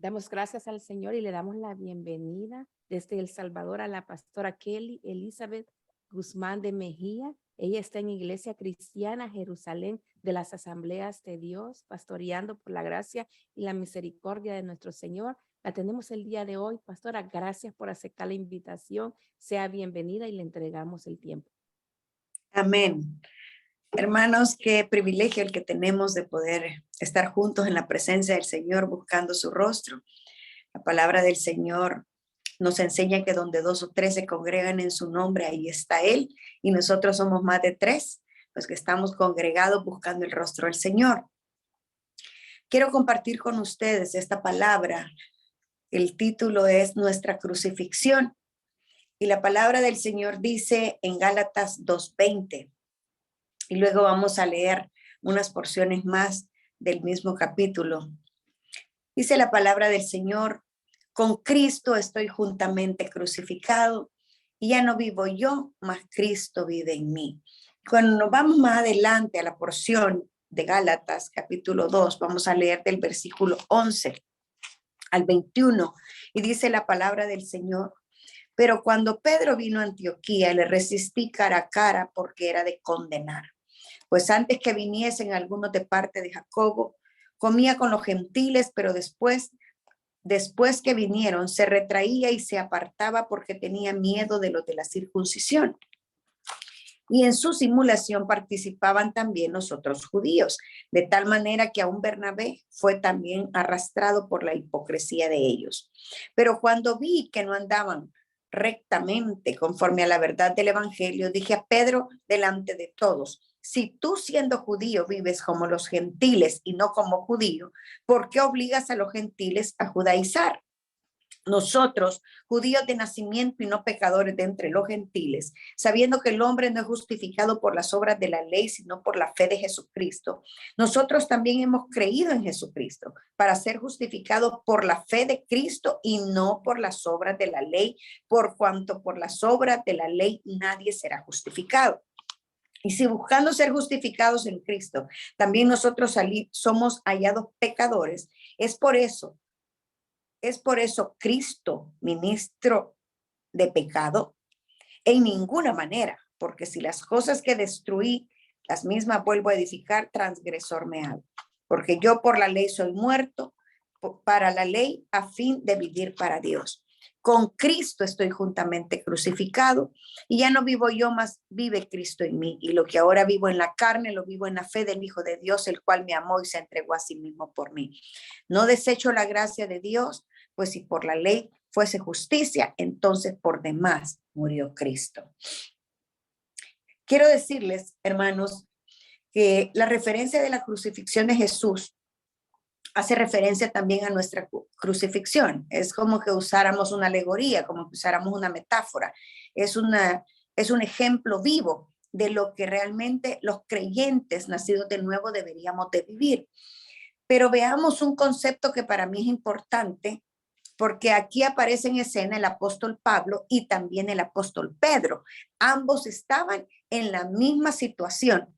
Damos gracias al Señor y le damos la bienvenida desde El Salvador a la pastora Kelly Elizabeth Guzmán de Mejía. Ella está en Iglesia Cristiana Jerusalén de las Asambleas de Dios, pastoreando por la gracia y la misericordia de nuestro Señor. La tenemos el día de hoy. Pastora, gracias por aceptar la invitación. Sea bienvenida y le entregamos el tiempo. Amén. Hermanos, qué privilegio el que tenemos de poder estar juntos en la presencia del Señor, buscando su rostro. La palabra del Señor nos enseña que donde 2 o 3 se congregan en su nombre, ahí está Él. Y nosotros somos más de 3, los que estamos congregados buscando el rostro del Señor. Quiero compartir con ustedes esta palabra. El título es Nuestra crucifixión. Y la palabra del Señor dice en Gálatas 2:20. Y luego vamos a leer unas porciones más del mismo capítulo. Dice la palabra del Señor: con Cristo estoy juntamente crucificado, y ya no vivo yo, mas Cristo vive en mí. Cuando nos vamos más adelante a la porción de Gálatas, capítulo 2, vamos a leer del versículo 11 al 21, y dice la palabra del Señor: pero cuando Pedro vino a Antioquía, le resistí cara a cara porque era de condenar. Pues antes que viniesen algunos de parte de Jacobo, comía con los gentiles, pero después que vinieron, se retraía y se apartaba porque tenía miedo de los de la circuncisión. Y en su simulación participaban también los otros judíos, de tal manera que aún Bernabé fue también arrastrado por la hipocresía de ellos. Pero cuando vi que no andaban rectamente conforme a la verdad del evangelio, dije a Pedro delante de todos: si tú, siendo judío, vives como los gentiles y no como judío, ¿por qué obligas a los gentiles a judaizar? Nosotros, judíos de nacimiento y no pecadores de entre los gentiles, sabiendo que el hombre no es justificado por las obras de la ley, sino por la fe de Jesucristo, nosotros también hemos creído en Jesucristo para ser justificados por la fe de Cristo y no por las obras de la ley, por cuanto por las obras de la ley nadie será justificado. Y si buscando ser justificados en Cristo, también nosotros somos hallados pecadores, es por eso Cristo, ministro de pecado. En ninguna manera, porque si las cosas que destruí, las mismas vuelvo a edificar, transgresor me hago. Porque yo por la ley soy muerto, para la ley, a fin de vivir para Dios. Con Cristo estoy juntamente crucificado, y ya no vivo yo, mas vive Cristo en mí. Y lo que ahora vivo en la carne, lo vivo en la fe del Hijo de Dios, el cual me amó y se entregó a sí mismo por mí. No desecho la gracia de Dios, pues si por la ley fuese justicia, entonces por demás murió Cristo. Quiero decirles, hermanos, que la referencia de la crucifixión de Jesús hace referencia también a nuestra crucifixión. Es como que usáramos una alegoría, como que usáramos una metáfora. Es un ejemplo vivo de lo que realmente los creyentes nacidos de nuevo deberíamos de vivir. Pero veamos un concepto que para mí es importante, porque aquí aparece en escena el apóstol Pablo y también el apóstol Pedro. Ambos estaban en la misma situación,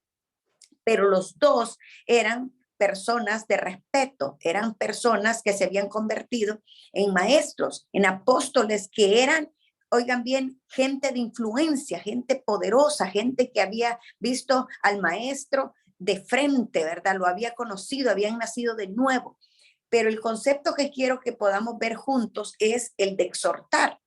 pero los dos eran personas de respeto, eran personas que se habían convertido en maestros, en apóstoles, que eran, oigan bien, gente de influencia, gente poderosa, gente que había visto al maestro de frente, ¿verdad? Lo había conocido, habían nacido de nuevo. Pero el concepto que quiero que podamos ver juntos es el de exhortar.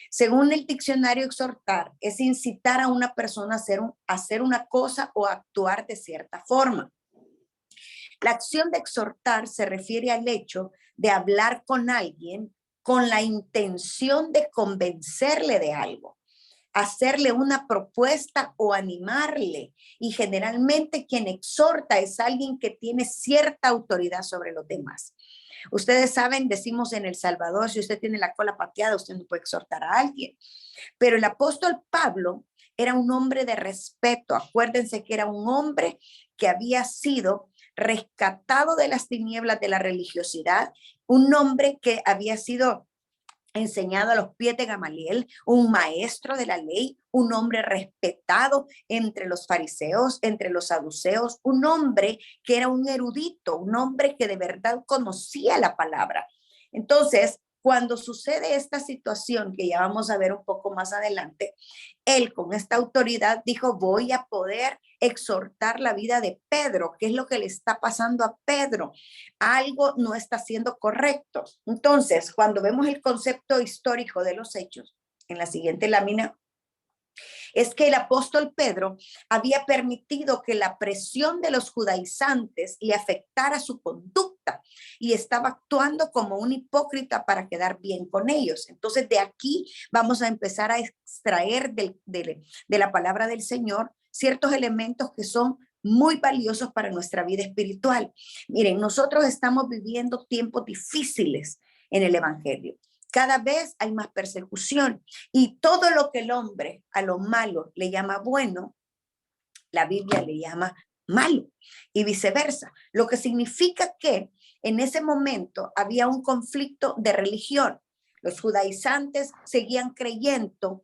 Según el diccionario, exhortar es incitar a una persona a hacer una cosa o actuar de cierta forma. La acción de exhortar se refiere al hecho de hablar con alguien con la intención de convencerle de algo, hacerle una propuesta o animarle. Y generalmente quien exhorta es alguien que tiene cierta autoridad sobre los demás. Ustedes saben, decimos en El Salvador, si usted tiene la cola pateada, usted no puede exhortar a alguien. Pero el apóstol Pablo era un hombre de respeto. Acuérdense que era un hombre que había sido rescatado de las tinieblas de la religiosidad, un hombre que había sido enseñado a los pies de Gamaliel, un maestro de la ley, un hombre respetado entre los fariseos, entre los saduceos, un hombre que era un erudito, un hombre que de verdad conocía la palabra. Entonces, cuando sucede esta situación, que ya vamos a ver un poco más adelante, él con esta autoridad dijo, voy a poder exhortar la vida de Pedro. ¿Qué es lo que le está pasando a Pedro? Algo no está siendo correcto. Entonces, cuando vemos el concepto histórico de los hechos, en la siguiente lámina, es que el apóstol Pedro había permitido que la presión de los judaizantes le afectara su conducta y estaba actuando como un hipócrita para quedar bien con ellos. Entonces, de aquí vamos a empezar a extraer de la palabra del Señor ciertos elementos que son muy valiosos para nuestra vida espiritual. Miren, nosotros estamos viviendo tiempos difíciles en el evangelio. Cada vez hay más persecución y todo lo que el hombre a lo malo le llama bueno, la Biblia le llama malo y viceversa. Lo que significa que en ese momento había un conflicto de religión. Los judaizantes seguían creyendo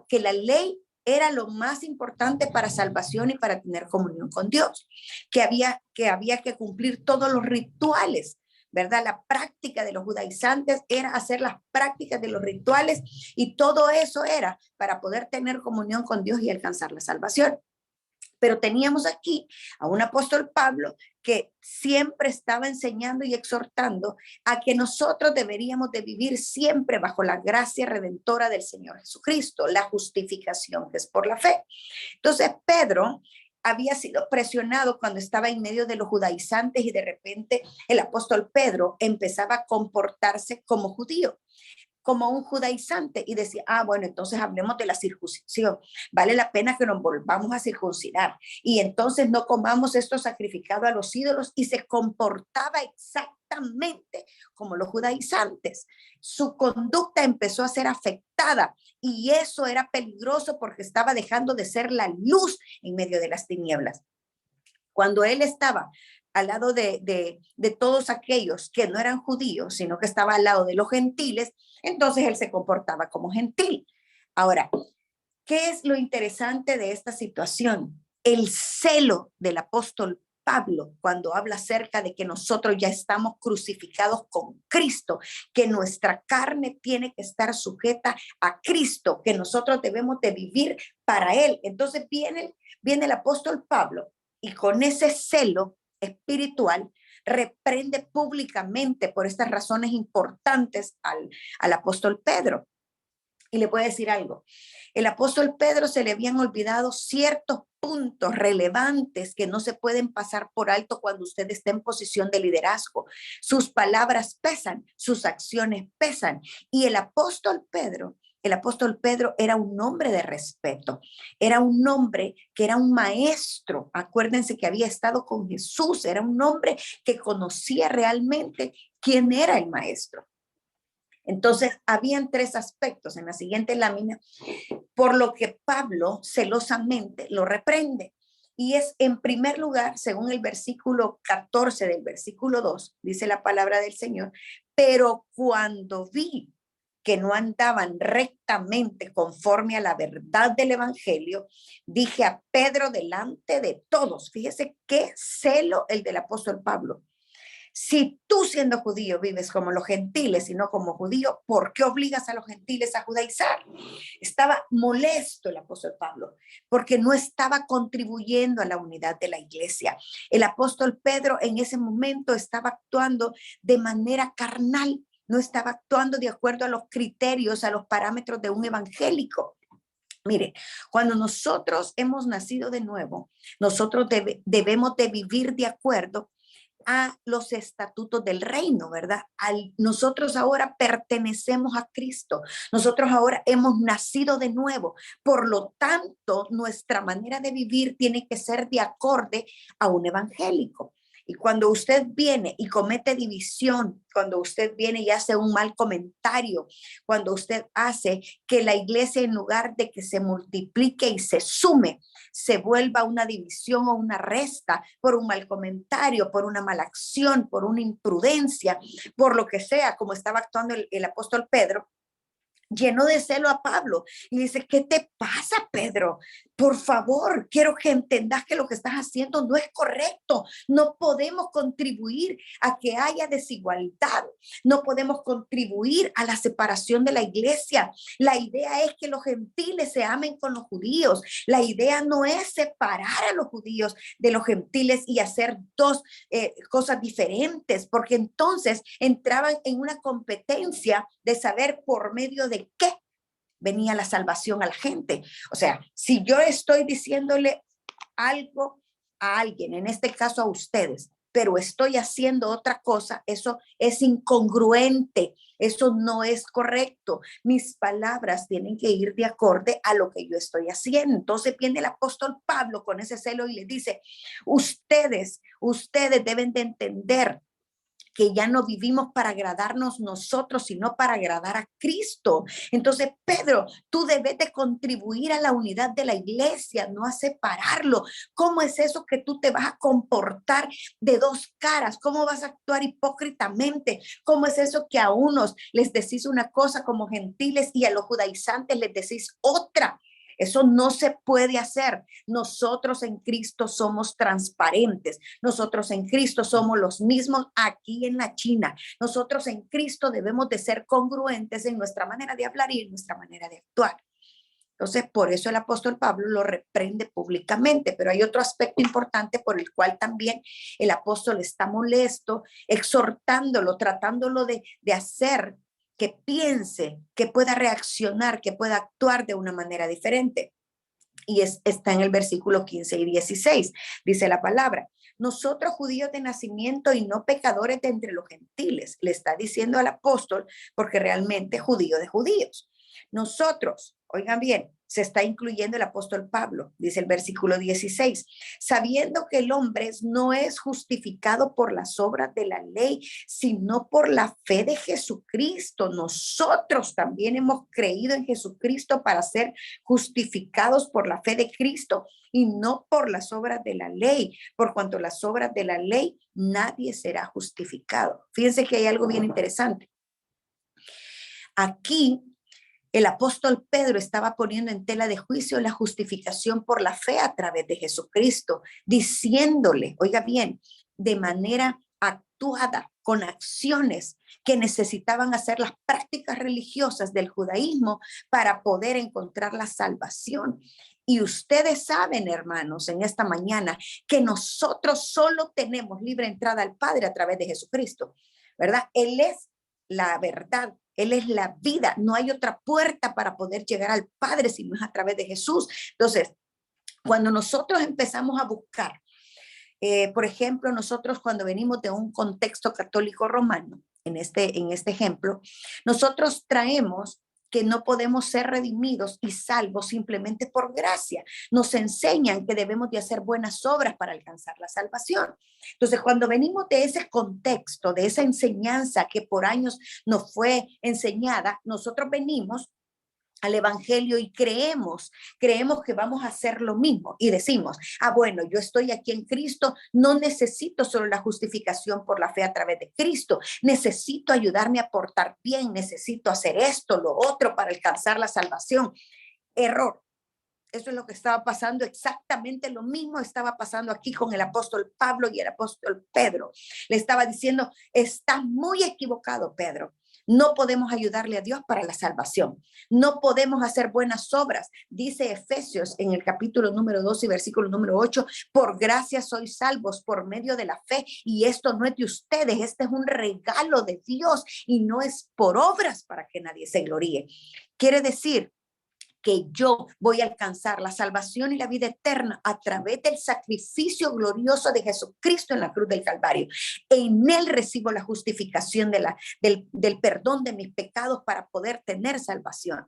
que la ley era lo más importante para salvación y para tener comunión con Dios, que había que cumplir todos los rituales, ¿verdad? La práctica de los judaizantes era hacer las prácticas de los rituales y todo eso era para poder tener comunión con Dios y alcanzar la salvación. Pero teníamos aquí a un apóstol Pablo que siempre estaba enseñando y exhortando a que nosotros deberíamos de vivir siempre bajo la gracia redentora del Señor Jesucristo, la justificación que es por la fe. Entonces Pedro había sido presionado cuando estaba en medio de los judaizantes y de repente el apóstol Pedro empezaba a comportarse como judío, como un judaizante y decía, bueno, entonces hablemos de la circuncisión. Vale la pena que nos volvamos a circuncidar y entonces no comamos esto sacrificado a los ídolos, y se comportaba exactamente como los judaizantes. Su conducta empezó a ser afectada y eso era peligroso porque estaba dejando de ser la luz en medio de las tinieblas. Cuando él estaba al lado de todos aquellos que no eran judíos, sino que estaba al lado de los gentiles, entonces él se comportaba como gentil. Ahora, ¿qué es lo interesante de esta situación? El celo del apóstol Pablo cuando habla acerca de que nosotros ya estamos crucificados con Cristo, que nuestra carne tiene que estar sujeta a Cristo, que nosotros debemos de vivir para Él. Entonces viene el apóstol Pablo y con ese celo espiritual reprende públicamente por estas razones importantes al apóstol Pedro. Y le voy a decir algo. El apóstol Pedro se le habían olvidado ciertos puntos relevantes que no se pueden pasar por alto cuando usted está en posición de liderazgo. Sus palabras pesan, sus acciones pesan. Y el apóstol Pedro era un hombre de respeto, era un hombre que era un maestro. Acuérdense que había estado con Jesús, era un hombre que conocía realmente quién era el maestro. Entonces, habían tres aspectos en la siguiente lámina, por lo que Pablo celosamente lo reprende. Y es, en primer lugar, según el versículo 14 del versículo 2, dice la palabra del Señor, pero cuando vi que no andaban rectamente conforme a la verdad del evangelio, dije a Pedro delante de todos, fíjese qué celo el del apóstol Pablo. Si tú siendo judío vives como los gentiles y no como judío, ¿por qué obligas a los gentiles a judaizar? Estaba molesto el apóstol Pablo porque no estaba contribuyendo a la unidad de la iglesia. El apóstol Pedro en ese momento estaba actuando de manera carnal, no estaba actuando de acuerdo a los criterios, a los parámetros de un evangélico. Mire, cuando nosotros hemos nacido de nuevo, nosotros debemos de vivir de acuerdo a los estatutos del reino, ¿verdad? Nosotros ahora pertenecemos a Cristo, nosotros ahora hemos nacido de nuevo, por lo tanto, nuestra manera de vivir tiene que ser de acorde a un evangélico. Y cuando usted viene y comete división, cuando usted viene y hace un mal comentario, cuando usted hace que la iglesia, en lugar de que se multiplique y se sume, se vuelva una división o una resta por un mal comentario, por una mala acción, por una imprudencia, por lo que sea, como estaba actuando el apóstol Pedro, llenó de celo a Pablo y dice, ¿qué te pasa, Pedro? Por favor, quiero que entendas que lo que estás haciendo no es correcto. No podemos contribuir a que haya desigualdad. No podemos contribuir a la separación de la iglesia. La idea es que los gentiles se amen con los judíos. La idea no es separar a los judíos de los gentiles y hacer dos cosas diferentes, porque entonces entraban en una competencia de saber por medio de qué venía la salvación a la gente. O sea, si yo estoy diciéndole algo a alguien, en este caso a ustedes, pero estoy haciendo otra cosa, eso es incongruente, eso no es correcto. Mis palabras tienen que ir de acorde a lo que yo estoy haciendo. Entonces viene el apóstol Pablo con ese celo y le dice, ustedes deben de entender que ya no vivimos para agradarnos nosotros, sino para agradar a Cristo. Entonces, Pedro, tú debes de contribuir a la unidad de la iglesia, no a separarlo. ¿Cómo es eso que tú te vas a comportar de dos caras? ¿Cómo vas a actuar hipócritamente? ¿Cómo es eso que a unos les decís una cosa como gentiles y a los judaizantes les decís otra? Eso no se puede hacer. Nosotros en Cristo somos transparentes. Nosotros en Cristo somos los mismos aquí en la China. Nosotros en Cristo debemos de ser congruentes en nuestra manera de hablar y en nuestra manera de actuar. Entonces, por eso el apóstol Pablo lo reprende públicamente, pero hay otro aspecto importante por el cual también el apóstol está molesto, exhortándolo, tratándolo de hacer que piense, que pueda reaccionar, que pueda actuar de una manera diferente. Y está en el versículo 15 y 16, dice la palabra. Nosotros judíos de nacimiento y no pecadores de entre los gentiles, le está diciendo al apóstol, porque realmente judío de judíos. Nosotros, oigan bien, se está incluyendo el apóstol Pablo, dice el versículo 16, sabiendo que el hombre no es justificado por las obras de la ley, sino por la fe de Jesucristo. Nosotros también hemos creído en Jesucristo para ser justificados por la fe de Cristo y no por las obras de la ley, por cuanto las obras de la ley nadie será justificado. Fíjense que hay algo bien interesante. Aquí el apóstol Pedro estaba poniendo en tela de juicio la justificación por la fe a través de Jesucristo, diciéndole, oiga bien, de manera actuada, con acciones que necesitaban hacer las prácticas religiosas del judaísmo para poder encontrar la salvación. Y ustedes saben, hermanos, en esta mañana, que nosotros solo tenemos libre entrada al Padre a través de Jesucristo, ¿verdad? Él es la verdad. Él es la vida. No hay otra puerta para poder llegar al Padre si no es a través de Jesús. Entonces, cuando nosotros empezamos a buscar, por ejemplo, nosotros cuando venimos de un contexto católico romano, en este ejemplo, nosotros traemos que no podemos ser redimidos y salvos simplemente por gracia. Nos enseñan que debemos de hacer buenas obras para alcanzar la salvación. Entonces, cuando venimos de ese contexto, de esa enseñanza que por años nos fue enseñada, nosotros venimos al evangelio y creemos que vamos a hacer lo mismo y decimos, bueno, yo estoy aquí en Cristo, no necesito solo la justificación por la fe a través de Cristo, necesito ayudarme a portar bien, necesito hacer esto, lo otro para alcanzar la salvación. Error. Eso es lo que estaba pasando, exactamente lo mismo estaba pasando aquí con el apóstol Pablo y el apóstol Pedro. Le estaba diciendo, estás muy equivocado, Pedro. No podemos ayudarle a Dios para la salvación. No podemos hacer buenas obras. Dice Efesios en el capítulo número 2 y versículo número 8, por gracia sois salvos por medio de la fe. Y esto no es de ustedes, este es un regalo de Dios y no es por obras para que nadie se gloríe. Quiere decir que yo voy a alcanzar la salvación y la vida eterna a través del sacrificio glorioso de Jesucristo en la cruz del Calvario. En él recibo la justificación del perdón de mis pecados para poder tener salvación.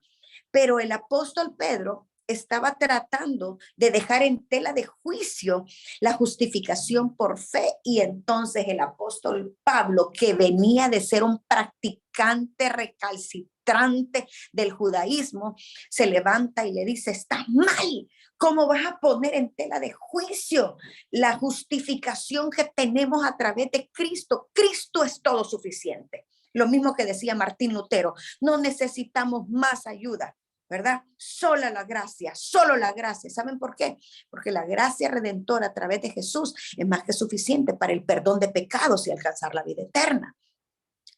Pero el apóstol Pedro estaba tratando de dejar en tela de juicio la justificación por fe, y entonces el apóstol Pablo, que venía de ser un practicante recalcitrante del judaísmo, se levanta y le dice, estás mal. ¿Cómo vas a poner en tela de juicio la justificación que tenemos a través de Cristo? Cristo es todo suficiente. Lo mismo que decía Martín Lutero, no necesitamos más ayuda, ¿verdad? Sola la gracia, solo la gracia. ¿Saben por qué? Porque la gracia redentora a través de Jesús es más que suficiente para el perdón de pecados y alcanzar la vida eterna.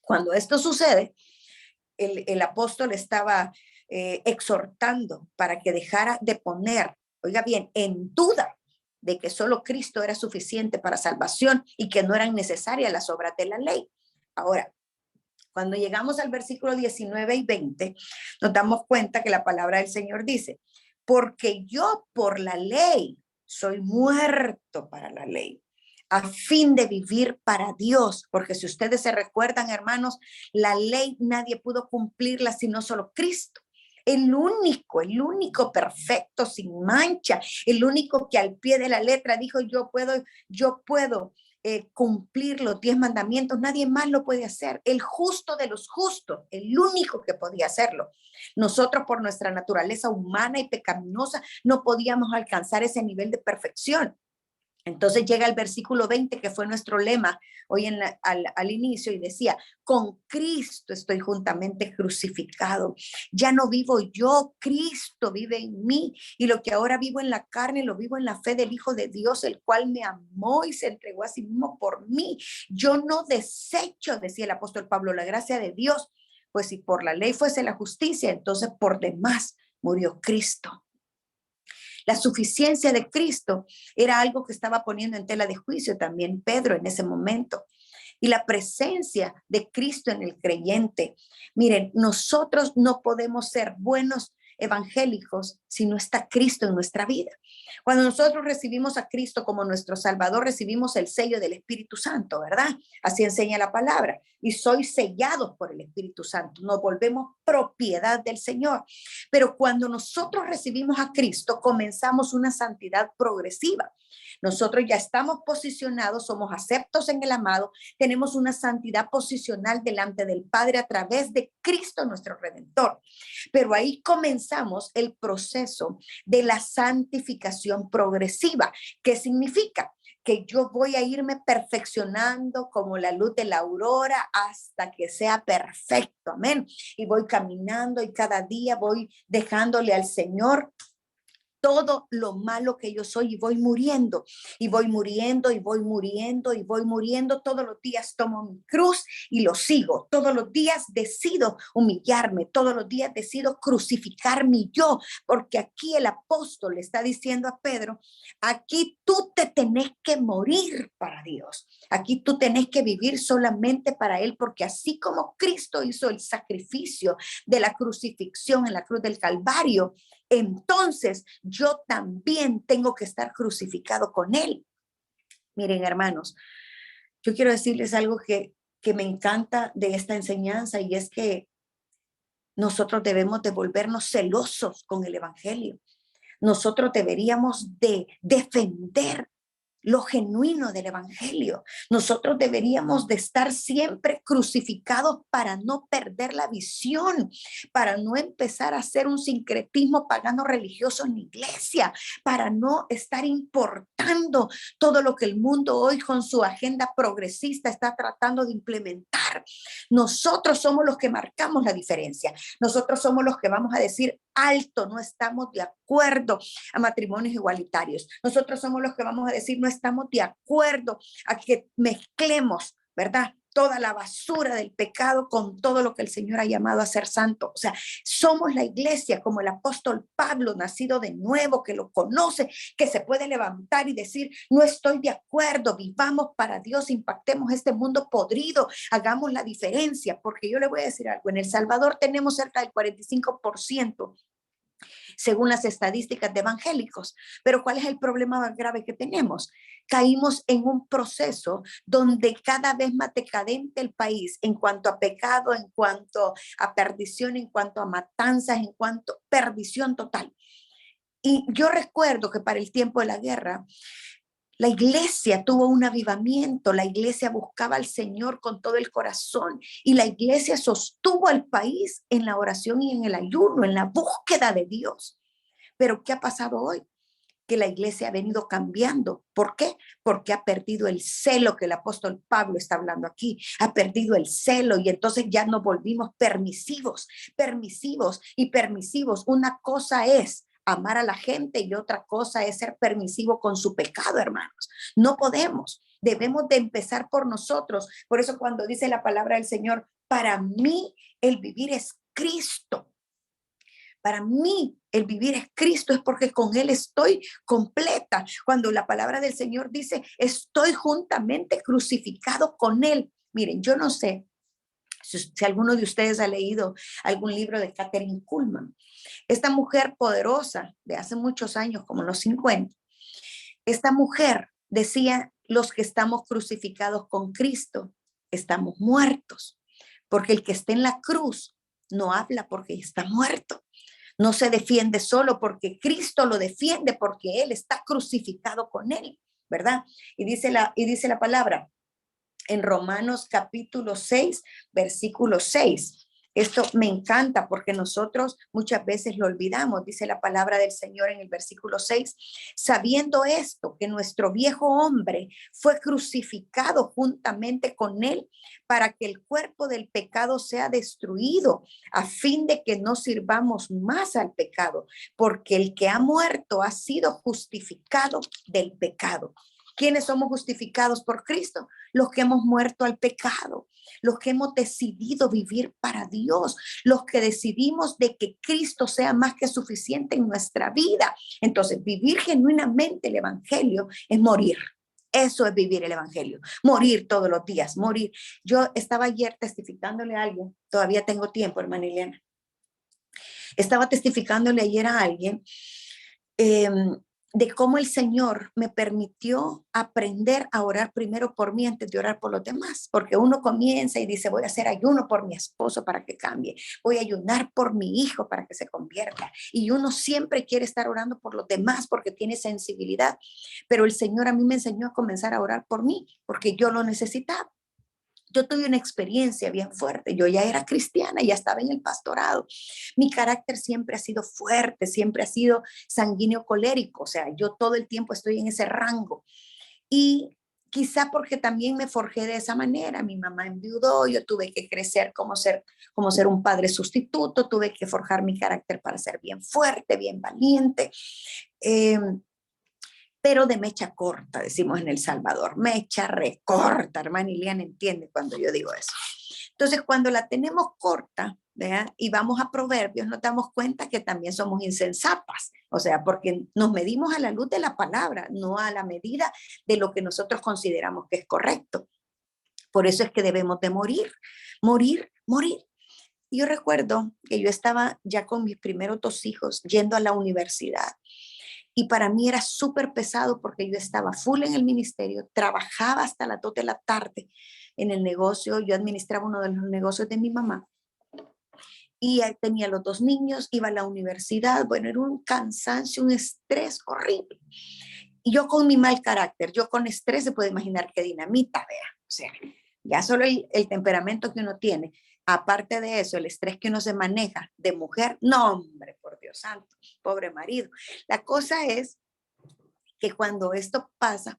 Cuando esto sucede, el apóstol estaba exhortando para que dejara de poner, oiga bien, en duda de que solo Cristo era suficiente para salvación y que no eran necesarias las obras de la ley. Ahora, cuando llegamos al versículo 19 y 20, nos damos cuenta que la palabra del Señor dice, porque yo por la ley soy muerto para la ley, a fin de vivir para Dios. Porque si ustedes se recuerdan, hermanos, la ley nadie pudo cumplirla sino solo Cristo. El único perfecto, sin mancha, el único que al pie de la letra dijo, yo puedo cumplir los 10 mandamientos, nadie más lo puede hacer. El justo de los justos, el único que podía hacerlo. Nosotros por nuestra naturaleza humana y pecaminosa no podíamos alcanzar ese nivel de perfección. Entonces llega el versículo 20, que fue nuestro lema hoy al inicio, y decía, con Cristo estoy juntamente crucificado. Ya no vivo yo, Cristo vive en mí. Y lo que ahora vivo en la carne, lo vivo en la fe del Hijo de Dios, el cual me amó y se entregó a sí mismo por mí. Yo no desecho, decía el apóstol Pablo, la gracia de Dios. Pues si por la ley fuese la justicia, entonces por demás murió Cristo. La suficiencia de Cristo era algo que estaba poniendo en tela de juicio también Pedro en ese momento. Y la presencia de Cristo en el creyente. Miren, nosotros no podemos ser buenos evangélicos si no está Cristo en nuestra vida. Cuando nosotros recibimos a Cristo como nuestro Salvador, recibimos el sello del Espíritu Santo, ¿verdad? Así enseña la palabra. Y sois sellados por el Espíritu Santo. Nos volvemos propiedad del Señor. Pero cuando nosotros recibimos a Cristo, comenzamos una santidad progresiva. Nosotros ya estamos posicionados, somos aceptos en el amado, tenemos una santidad posicional delante del Padre a través de Cristo nuestro Redentor. Pero ahí comenzamos el proceso de la santificación progresiva. ¿Qué significa? Que yo voy a irme perfeccionando como la luz de la aurora hasta que sea perfecto, amén. Y voy caminando y cada día voy dejándole al Señor todo lo malo que yo soy, y voy muriendo, y voy muriendo, y voy muriendo, y voy muriendo. Todos los días tomo mi cruz y lo sigo. Todos los días decido humillarme. Todos los días decido crucificar mi yo, porque aquí el apóstol le está diciendo a Pedro, aquí tú te tenés que morir para Dios. Aquí tú tenés que vivir solamente para Él, porque así como Cristo hizo el sacrificio de la crucifixión en la cruz del Calvario, entonces yo también tengo que estar crucificado con Él. Miren, hermanos, yo quiero decirles algo que me encanta de esta enseñanza, y es que nosotros debemos de volvernos celosos con el evangelio. Nosotros deberíamos de defender lo genuino del evangelio. Nosotros deberíamos de estar siempre crucificados para no perder la visión, para no empezar a hacer un sincretismo pagano religioso en la iglesia, para no estar importando todo lo que el mundo hoy con su agenda progresista está tratando de implementar. Nosotros somos los que marcamos la diferencia. Nosotros somos los que vamos a decir alto, no estamos de acuerdo a matrimonios igualitarios. Nosotros somos los que vamos a decir no estamos de acuerdo a que mezclemos, ¿verdad?, toda la basura del pecado con todo lo que el Señor ha llamado a ser santo. O sea, somos la iglesia como el apóstol Pablo, nacido de nuevo, que lo conoce, que se puede levantar y decir, no estoy de acuerdo, vivamos para Dios, impactemos este mundo podrido, hagamos la diferencia. Porque yo le voy a decir algo, en El Salvador tenemos cerca del 45%, según las estadísticas de evangélicos. Pero ¿cuál es el problema más grave que tenemos? Caímos en un proceso donde cada vez más decadente el país en cuanto a pecado, en cuanto a perdición, en cuanto a matanzas, en cuanto a perdición total. Y yo recuerdo que para el tiempo de la guerra, la iglesia tuvo un avivamiento, la iglesia buscaba al Señor con todo el corazón, y la iglesia sostuvo al país en la oración y en el ayuno, en la búsqueda de Dios. Pero ¿qué ha pasado hoy? que la iglesia ha venido cambiando. ¿Por qué? Porque ha perdido el celo que el apóstol Pablo está hablando aquí. Ha perdido el celo y entonces ya nos volvimos permisivos, permisivos y permisivos. Una cosa es amar a la gente y otra cosa es ser permisivo con su pecado, hermanos. No podemos. Debemos de empezar por nosotros. Por eso cuando dice la palabra del Señor, para mí el vivir es Cristo. Para mí, el vivir es Cristo, es porque con Él estoy completa. Cuando la palabra del Señor dice, estoy juntamente crucificado con Él. Miren, yo no sé si alguno de ustedes ha leído algún libro de Catherine Kuhlman. Esta mujer poderosa de hace muchos años, como los 50, esta mujer decía, los que estamos crucificados con Cristo, estamos muertos, porque el que está en la cruz no habla porque está muerto. No se defiende solo porque Cristo lo defiende, porque Él está crucificado con Él, ¿verdad? Y dice la palabra en Romanos capítulo 6, versículo 6. Esto me encanta porque nosotros muchas veces lo olvidamos. Dice la palabra del Señor en el versículo 6, sabiendo esto, que nuestro viejo hombre fue crucificado juntamente con él para que el cuerpo del pecado sea destruido, a fin de que no sirvamos más al pecado, porque el que ha muerto ha sido justificado del pecado. ¿Quiénes somos justificados por Cristo? Los que hemos muerto al pecado, los que hemos decidido vivir para Dios, los que decidimos de que Cristo sea más que suficiente en nuestra vida. Entonces, vivir genuinamente el evangelio es morir. Eso es vivir el evangelio, morir todos los días, morir. Yo estaba ayer testificándole a alguien, todavía tengo tiempo, hermana Ileana. Estaba testificándole ayer a alguien de cómo el Señor me permitió aprender a orar primero por mí antes de orar por los demás, porque uno comienza y dice, voy a hacer ayuno por mi esposo para que cambie, voy a ayunar por mi hijo para que se convierta, y uno siempre quiere estar orando por los demás porque tiene sensibilidad, pero el Señor a mí me enseñó a comenzar a orar por mí, porque yo lo necesitaba. Yo tuve una experiencia bien fuerte. Yo ya era cristiana, ya estaba en el pastorado. Mi carácter siempre ha sido fuerte, siempre ha sido sanguíneo colérico. O sea, yo todo el tiempo estoy en ese rango. Y quizá porque también me forjé de esa manera. Mi mamá enviudó, yo tuve que crecer como ser un padre sustituto, tuve que forjar mi carácter para ser bien fuerte, bien valiente. Pero de mecha corta, decimos en El Salvador, mecha recorta, hermana Iliana entiende cuando yo digo eso. Entonces, cuando la tenemos corta, ¿verdad? Y vamos a Proverbios, nos damos cuenta que también somos insensatas, o sea, porque nos medimos a la luz de la palabra, no a la medida de lo que nosotros consideramos que es correcto. Por eso es que debemos de morir, morir, morir. Y yo recuerdo que yo estaba ya con mis primeros 2 hijos yendo a la universidad. Y para mí era súper pesado porque yo estaba full en el ministerio, trabajaba hasta las 2 de la tarde en el negocio, yo administraba uno de los negocios de mi mamá y tenía los 2 niños, iba a la universidad, bueno, era un cansancio, un estrés horrible. Y yo con mi mal carácter, yo con estrés se puede imaginar que dinamita, vea, o sea, ya solo el temperamento que uno tiene, aparte de eso, el estrés que uno se maneja de mujer, no hombre, por Dios santo, pobre marido. La cosa es que cuando esto pasa,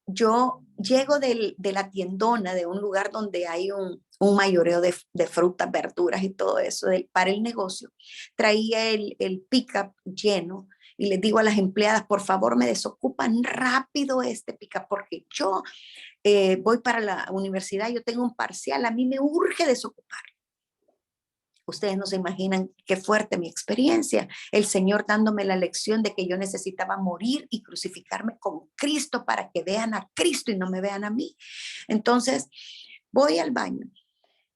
yo llego de la tiendona, de un lugar donde hay un mayoreo de frutas, verduras y todo eso para el negocio, traía el pick-up lleno y les digo a las empleadas, por favor me desocupan rápido este pick-up porque yo voy para la universidad, yo tengo un parcial, a mí me urge desocupar. Ustedes no se imaginan qué fuerte mi experiencia. El Señor dándome la lección de que yo necesitaba morir y crucificarme con Cristo para que vean a Cristo y no me vean a mí. Entonces, voy al baño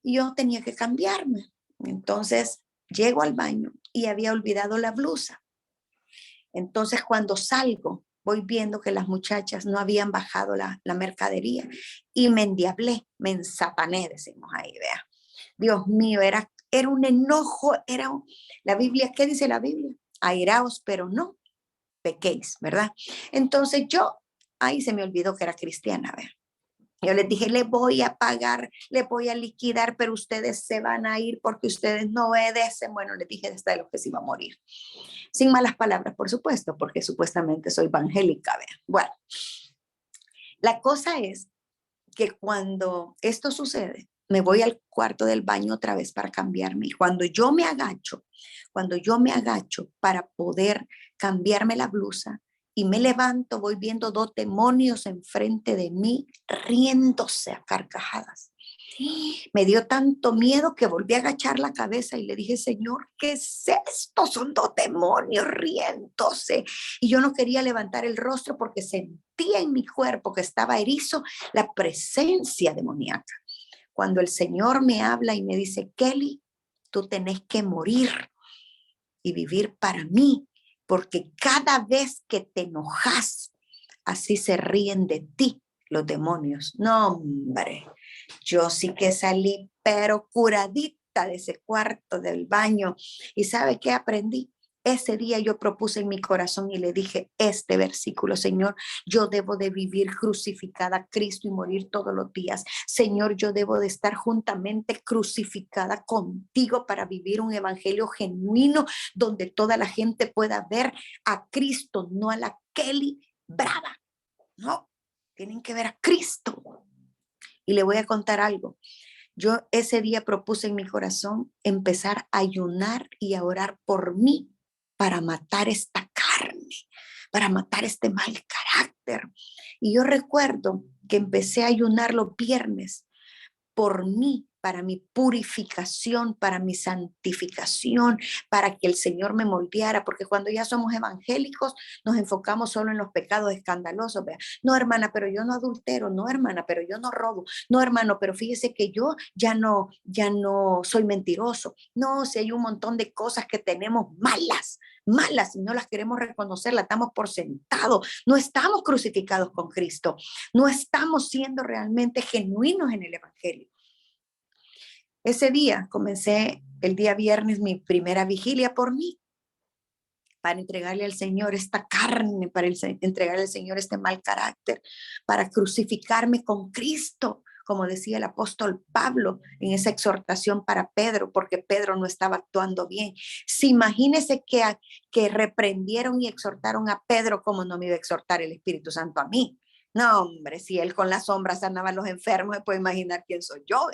y yo tenía que cambiarme. Entonces, llego al baño y había olvidado la blusa. Entonces, cuando salgo, voy viendo que las muchachas no habían bajado la mercadería y me endiablé, me ensatané, decimos ahí, vea. Dios mío, era un enojo, la Biblia, ¿qué dice la Biblia? Airaos, pero no pequéis, ¿verdad? Entonces ahí se me olvidó que era cristiana, ¿verdad? Yo les dije, le voy a pagar, le voy a liquidar, pero ustedes se van a ir porque ustedes no obedecen. Bueno, les dije hasta de lo que se iba a morir. Sin malas palabras, por supuesto, porque supuestamente soy evangélica. ¿Vean? Bueno, la cosa es que cuando esto sucede, me voy al cuarto del baño otra vez para cambiarme. Y cuando yo me agacho para poder cambiarme la blusa y me levanto, voy viendo dos demonios enfrente de mí, riéndose a carcajadas. Me dio tanto miedo que volví a agachar la cabeza y le dije, Señor, ¿qué es esto? Son dos demonios riéndose. Y yo no quería levantar el rostro porque sentía en mi cuerpo que estaba erizo la presencia demoníaca. Cuando el Señor me habla y me dice, Kelly, tú tenés que morir y vivir para mí, porque cada vez que te enojas, así se ríen de ti los demonios. No, hombre, yo sí que salí, pero curadita de ese cuarto del baño. ¿Y sabe qué aprendí? Ese día yo propuse en mi corazón y le dije este versículo, Señor, yo debo de vivir crucificada a Cristo y morir todos los días. Señor, yo debo de estar juntamente crucificada contigo para vivir un evangelio genuino donde toda la gente pueda ver a Cristo, no a la Kelly brava. No, tienen que ver a Cristo. Y le voy a contar algo. Yo ese día propuse en mi corazón empezar a ayunar y a orar por mí para matar esta carne, para matar este mal carácter. Y yo recuerdo que empecé a ayunar los viernes por mí, para mi purificación, para mi santificación, para que el Señor me moldeara, porque cuando ya somos evangélicos nos enfocamos solo en los pecados escandalosos. ¿Vea? No, hermana, pero yo no adultero, no, hermana, pero yo no robo, no, hermano, pero fíjese que yo ya no soy mentiroso. No, si hay un montón de cosas que tenemos malas, y no las queremos reconocer, las damos por sentado. No estamos crucificados con Cristo, no estamos siendo realmente genuinos en el evangelio. Ese día comencé el día viernes mi primera vigilia por mí, para entregarle al Señor esta carne, para entregarle al Señor este mal carácter, para crucificarme con Cristo, como decía el apóstol Pablo en esa exhortación para Pedro, porque Pedro no estaba actuando bien. Si imagínese que reprendieron y exhortaron a Pedro, ¿cómo no me iba a exhortar el Espíritu Santo a mí? No, hombre, si él con las sombras sanaba a los enfermos, se puede imaginar quién soy yo.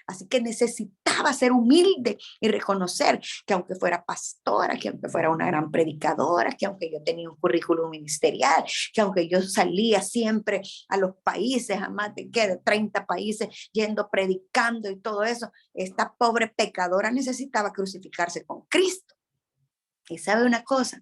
Así que necesitaba ser humilde y reconocer que aunque fuera pastora, que aunque fuera una gran predicadora, que aunque yo tenía un currículum ministerial, que aunque yo salía siempre a los países, a más de 30 países, yendo, predicando y todo eso, esta pobre pecadora necesitaba crucificarse con Cristo. Y sabe una cosa,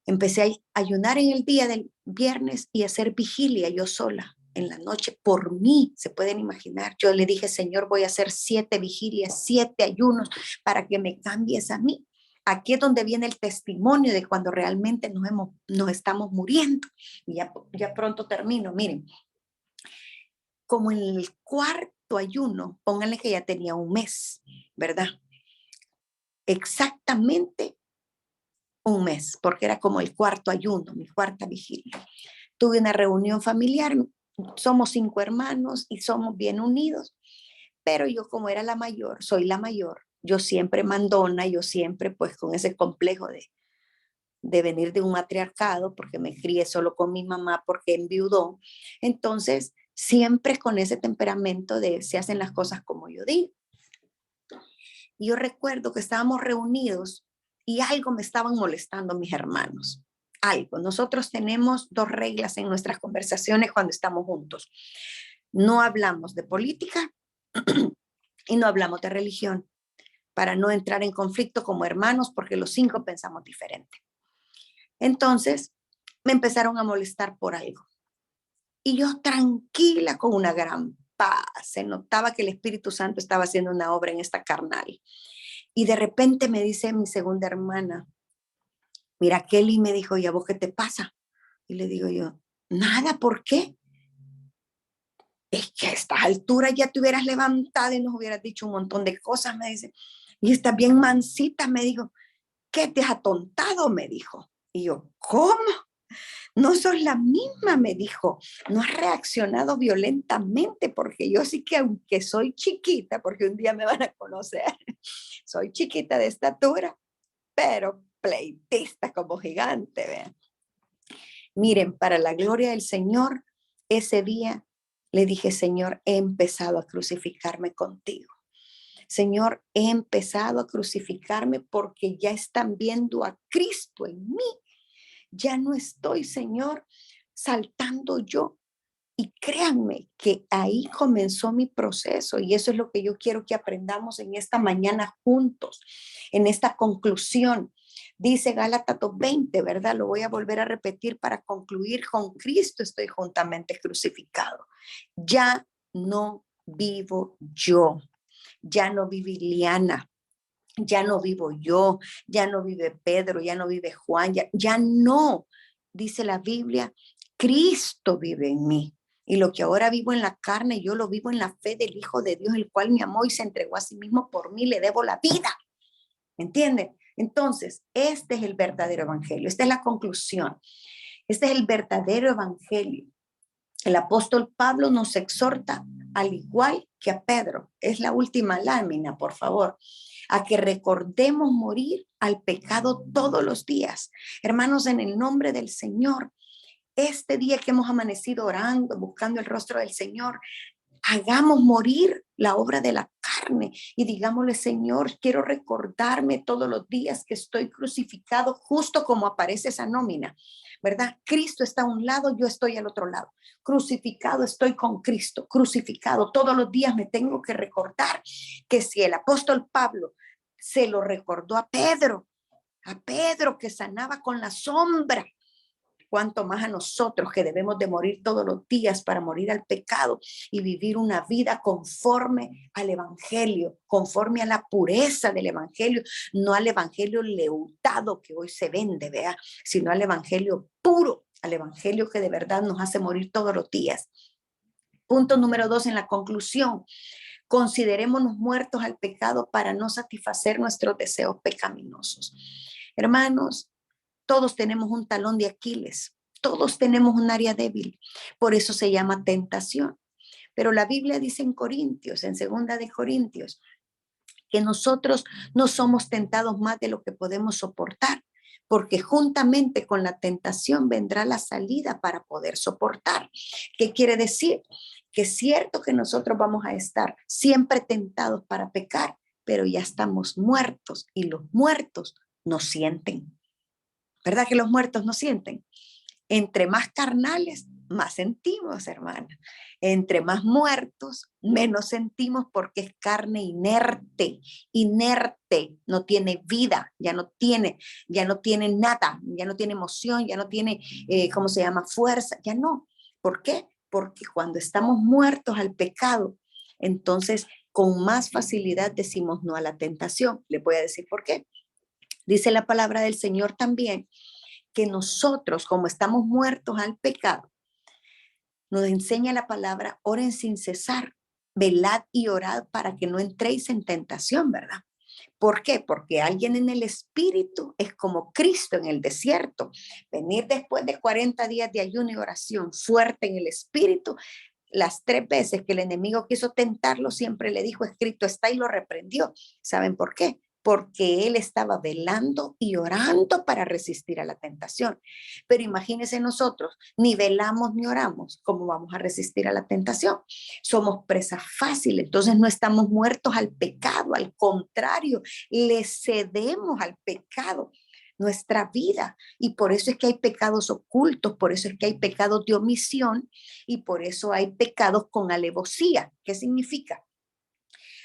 empecé a ayunar en el día del viernes y a hacer vigilia yo sola en la noche por mí, se pueden imaginar. Yo le dije, Señor, voy a hacer 7 vigilias, 7 ayunos para que me cambies a mí. Aquí es donde viene el testimonio de cuando realmente nos estamos muriendo. Y ya pronto termino. Miren, como en el cuarto ayuno, pónganle que ya tenía un mes, ¿verdad? Exactamente un mes, porque era como el cuarto ayuno, mi cuarta vigilia. Tuve una reunión familiar, somos 5 hermanos y somos bien unidos, pero yo como era la mayor, soy la mayor, yo siempre mandona, yo siempre pues con ese complejo de venir de un matriarcado, porque me crié solo con mi mamá, porque enviudó, entonces siempre con ese temperamento de se hacen las cosas como yo digo. Y yo recuerdo que estábamos reunidos y algo me estaban molestando mis hermanos. Algo. Nosotros tenemos 2 reglas en nuestras conversaciones cuando estamos juntos. No hablamos de política y no hablamos de religión para no entrar en conflicto como hermanos porque los 5 pensamos diferente. Entonces me empezaron a molestar por algo. Y yo tranquila con una gran paz. Se notaba que el Espíritu Santo estaba haciendo una obra en esta carnal. Y de repente me dice mi segunda hermana, mira, Kelly, me dijo, ¿y a vos qué te pasa? Y le digo yo, nada, ¿por qué? Es que a estas alturas ya te hubieras levantado y nos hubieras dicho un montón de cosas, me dice. Y estás bien mansita, me dijo. ¿Qué te has atontado? Me dijo. Y yo, ¿cómo? no sos la misma, me dijo, no has reaccionado violentamente, porque yo sí que aunque soy chiquita, porque un día me van a conocer, soy chiquita de estatura, pero pleitista como gigante, vean. Miren, para la gloria del Señor, ese día le dije, Señor, he empezado a crucificarme contigo. Señor, he empezado a crucificarme porque ya están viendo a Cristo en mí. Ya no estoy, Señor, saltando yo. Y créanme que ahí comenzó mi proceso y eso es lo que yo quiero que aprendamos en esta mañana juntos, en esta conclusión. Dice Gálatas 2:20, ¿verdad? Lo voy a volver a repetir para concluir. Con Cristo estoy juntamente crucificado. Ya no vivo yo, ya no vive Liliana, ya no vivo yo, ya no vive Pedro, ya no vive Juan, ya no. Dice la Biblia, Cristo vive en mí. Y lo que ahora vivo en la carne, yo lo vivo en la fe del Hijo de Dios, el cual me amó y se entregó a sí mismo por mí, le debo la vida. ¿Entienden? Entonces, este es el verdadero evangelio, esta es la conclusión. Este es el verdadero evangelio. El apóstol Pablo nos exhorta, al igual que a Pedro, es la última lámina, por favor, a que recordemos morir al pecado todos los días. Hermanos, en el nombre del Señor, este día que hemos amanecido orando, buscando el rostro del Señor, hagamos morir la obra de la carne y digámosle, Señor, quiero recordarme todos los días que estoy crucificado, justo como aparece esa nómina, ¿verdad? Cristo está a un lado, yo estoy al otro lado. Crucificado estoy con Cristo, crucificado. Todos los días me tengo que recordar que si el apóstol Pablo se lo recordó a Pedro que sanaba con la sombra, cuanto más a nosotros que debemos de morir todos los días para morir al pecado y vivir una vida conforme al evangelio, conforme a la pureza del evangelio, no al evangelio leudado que hoy se vende, vea, sino al evangelio puro, al evangelio que de verdad nos hace morir todos los días. Punto número 2 en la conclusión. Considerémonos muertos al pecado para no satisfacer nuestros deseos pecaminosos. Hermanos, todos tenemos un talón de Aquiles, todos tenemos un área débil, por eso se llama tentación. Pero la Biblia dice en Corintios, en 2 Corintios, que nosotros no somos tentados más de lo que podemos soportar, porque juntamente con la tentación vendrá la salida para poder soportar. ¿Qué quiere decir? Que es cierto que nosotros vamos a estar siempre tentados para pecar, pero ya estamos muertos y los muertos no sienten. ¿Verdad que los muertos no sienten? Entre más carnales, más sentimos, hermana. Entre más muertos, menos sentimos porque es carne inerte, inerte, no tiene vida, ya no tiene nada, ya no tiene emoción, ya no tiene, ¿cómo se llama? Fuerza, ya no. ¿Por qué? Porque cuando estamos muertos al pecado, entonces con más facilidad decimos no a la tentación. Le voy a decir por qué. Dice la palabra del Señor también que nosotros, como estamos muertos al pecado, nos enseña la palabra, oren sin cesar, velad y orad para que no entréis en tentación, ¿verdad? ¿Por qué? Porque alguien en el espíritu es como Cristo en el desierto. Venir después de 40 días de ayuno y oración fuerte en el espíritu, las 3 veces que el enemigo quiso tentarlo, siempre le dijo, escrito está, y lo reprendió. ¿Saben por qué? Porque él estaba velando y orando para resistir a la tentación. Pero imagínense nosotros, ni velamos ni oramos, ¿cómo vamos a resistir a la tentación? Somos presas fáciles, entonces no estamos muertos al pecado, al contrario, le cedemos al pecado nuestra vida. Y por eso es que hay pecados ocultos, por eso es que hay pecados de omisión y por eso hay pecados con alevosía. ¿Qué significa?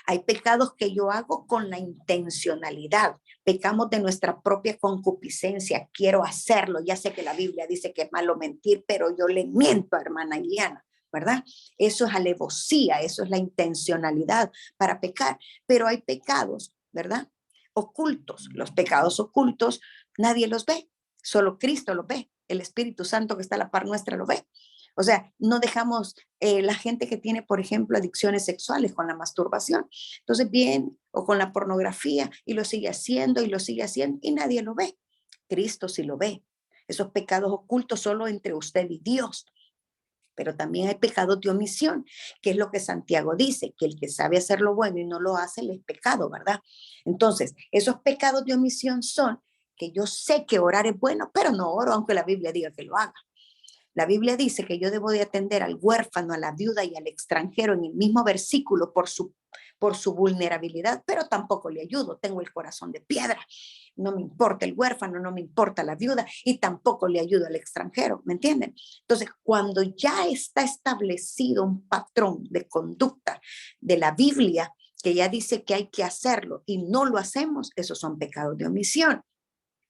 Hay pecados que yo hago con la intencionalidad. Pecamos de nuestra propia concupiscencia. Quiero hacerlo. Ya sé que la Biblia dice que es malo mentir, pero yo le miento a hermana Iliana, ¿verdad? Eso es alevosía, eso es la intencionalidad para pecar. Pero hay pecados, ¿verdad? Ocultos. Los pecados ocultos nadie los ve, solo Cristo los ve. El Espíritu Santo que está a la par nuestra lo ve. O sea, no dejamos la gente que tiene, por ejemplo, adicciones sexuales con la masturbación. Entonces, bien, o con la pornografía, y lo sigue haciendo y lo sigue haciendo y nadie lo ve. Cristo sí lo ve. esos pecados ocultos solo entre usted y Dios. Pero también hay pecados de omisión, que es lo que Santiago dice, que el que sabe hacer lo bueno y no lo hace, le es pecado, ¿verdad? Entonces, esos pecados de omisión son que yo sé que orar es bueno, pero no oro, aunque la Biblia diga que lo haga. La Biblia dice que yo debo de atender al huérfano, a la viuda y al extranjero en el mismo versículo por su vulnerabilidad, pero tampoco le ayudo. Tengo el corazón de piedra. No me importa el huérfano, no me importa la viuda y tampoco le ayudo al extranjero, ¿me entienden? Entonces, cuando ya está establecido un patrón de conducta de la Biblia que ya dice que hay que hacerlo y no lo hacemos, esos son pecados de omisión.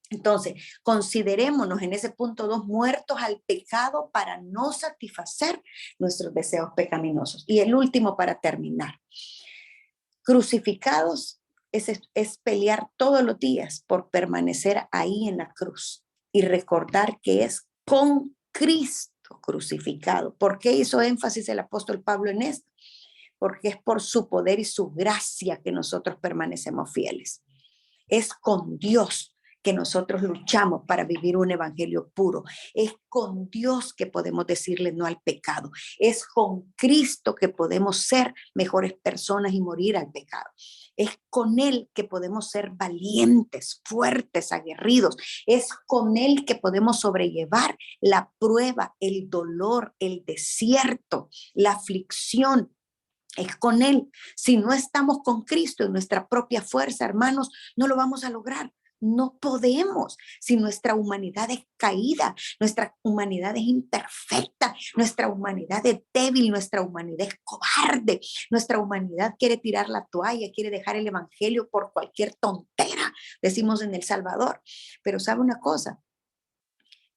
Entonces, considerémonos en ese punto 2 muertos al pecado para no satisfacer nuestros deseos pecaminosos. Y el último para terminar. Crucificados es pelear todos los días por permanecer ahí en la cruz y recordar que es con Cristo crucificado. ¿Por qué hizo énfasis el apóstol Pablo en esto? Porque es por su poder y su gracia que nosotros permanecemos fieles. Es con Dios que nosotros luchamos para vivir un evangelio puro. Es con Dios que podemos decirle no al pecado. Es con Cristo que podemos ser mejores personas y morir al pecado. Es con Él que podemos ser valientes, fuertes, aguerridos. Es con Él que podemos sobrellevar la prueba, el dolor, el desierto, la aflicción. Es con Él. Si no estamos con Cristo en nuestra propia fuerza, hermanos, no lo vamos a lograr. No podemos. Si nuestra humanidad es caída, nuestra humanidad es imperfecta, nuestra humanidad es débil, nuestra humanidad es cobarde, nuestra humanidad quiere tirar la toalla, quiere dejar el evangelio por cualquier tontera, decimos en El Salvador. Pero ¿sabe una cosa?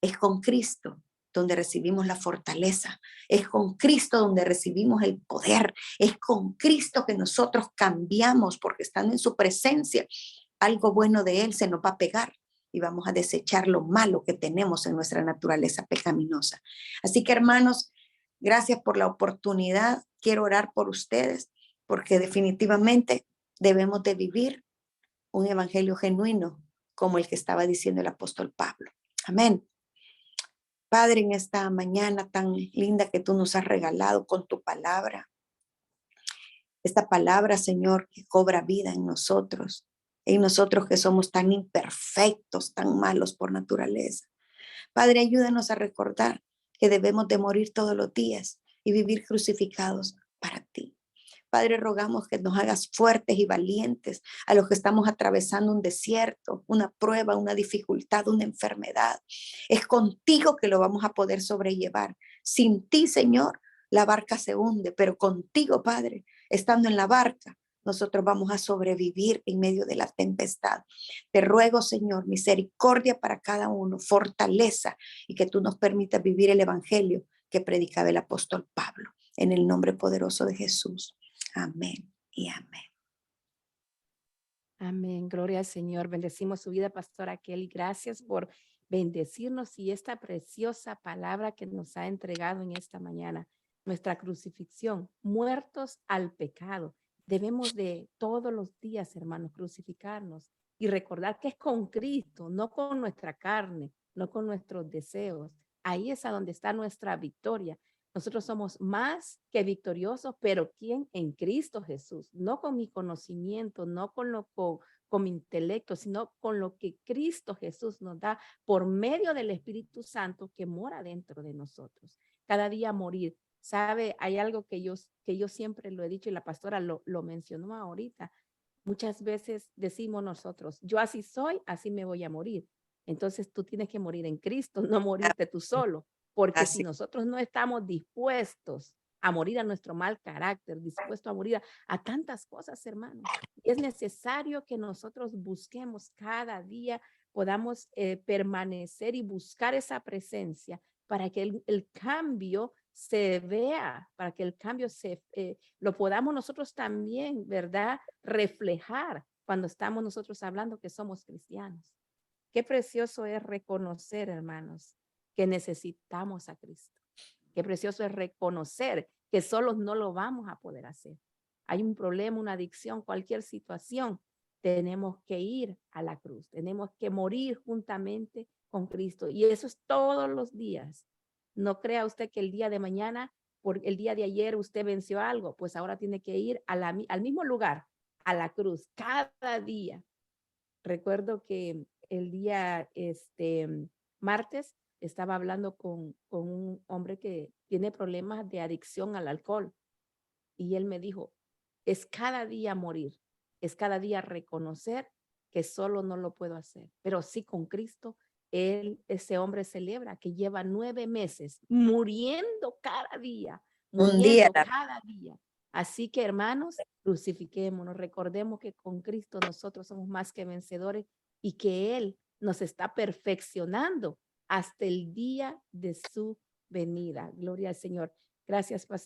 Es con Cristo donde recibimos la fortaleza, es con Cristo donde recibimos el poder, es con Cristo que nosotros cambiamos porque estando en su presencia, algo bueno de Él se nos va a pegar y vamos a desechar lo malo que tenemos en nuestra naturaleza pecaminosa. Así que hermanos, gracias por la oportunidad, quiero orar por ustedes porque definitivamente debemos de vivir un evangelio genuino como el que estaba diciendo el apóstol Pablo. Amén. Padre, en esta mañana tan linda que tú nos has regalado con tu palabra, esta palabra, Señor, que cobra vida en nosotros que somos tan imperfectos, tan malos por naturaleza. Padre, ayúdanos a recordar que debemos de morir todos los días y vivir crucificados para ti. Padre, rogamos que nos hagas fuertes y valientes a los que estamos atravesando un desierto, una prueba, una dificultad, una enfermedad. Es contigo que lo vamos a poder sobrellevar. Sin ti, Señor, la barca se hunde, pero contigo, Padre, estando en la barca, nosotros vamos a sobrevivir en medio de la tempestad. Te ruego, Señor, misericordia para cada uno, fortaleza y que tú nos permitas vivir el evangelio que predicaba el apóstol Pablo. En el nombre poderoso de Jesús. Amén y amén. Amén. Gloria al Señor. Bendecimos su vida, pastora Kelly. Gracias por bendecirnos y esta preciosa palabra que nos ha entregado en esta mañana. Nuestra crucifixión, muertos al pecado. Debemos de todos los días, hermanos, crucificarnos y recordar que es con Cristo, no con nuestra carne, no con nuestros deseos. Ahí es a donde está nuestra victoria. Nosotros somos más que victoriosos, pero ¿quién? En Cristo Jesús, no con mi conocimiento, no con mi intelecto, sino con lo que Cristo Jesús nos da por medio del Espíritu Santo que mora dentro de nosotros. Cada día morir. ¿Sabe? Hay algo que yo siempre lo he dicho y la pastora lo mencionó ahorita. Muchas veces decimos nosotros, yo así soy, así me voy a morir. Entonces tú tienes que morir en Cristo, no morirte tú solo. Porque si Así, nosotros no estamos dispuestos a morir a nuestro mal carácter, dispuestos a morir a tantas cosas, hermanos, es necesario que nosotros busquemos cada día, podamos permanecer y buscar esa presencia para que el cambio se vea, para que el cambio lo podamos nosotros también, ¿verdad? Reflejar cuando estamos nosotros hablando que somos cristianos. Qué precioso es reconocer, hermanos, que necesitamos a Cristo. Qué precioso es reconocer que solos no lo vamos a poder hacer. Hay un problema, una adicción, cualquier situación. Tenemos que ir a la cruz. Tenemos que morir juntamente con Cristo. Y eso es todos los días. No crea usted que el día de mañana, por el día de ayer usted venció algo, pues ahora tiene que ir al mismo lugar, a la cruz, cada día. Recuerdo que el día martes estaba hablando con un hombre que tiene problemas de adicción al alcohol y él me dijo, es cada día morir, es cada día reconocer que solo no lo puedo hacer, pero sí con Cristo. Ese hombre celebra que lleva 9 meses muriendo cada día, Un día muriendo cada día. Así que, hermanos, crucifiquémonos, recordemos que con Cristo nosotros somos más que vencedores y que Él nos está perfeccionando hasta el día de su venida. Gloria al Señor. Gracias, pastor.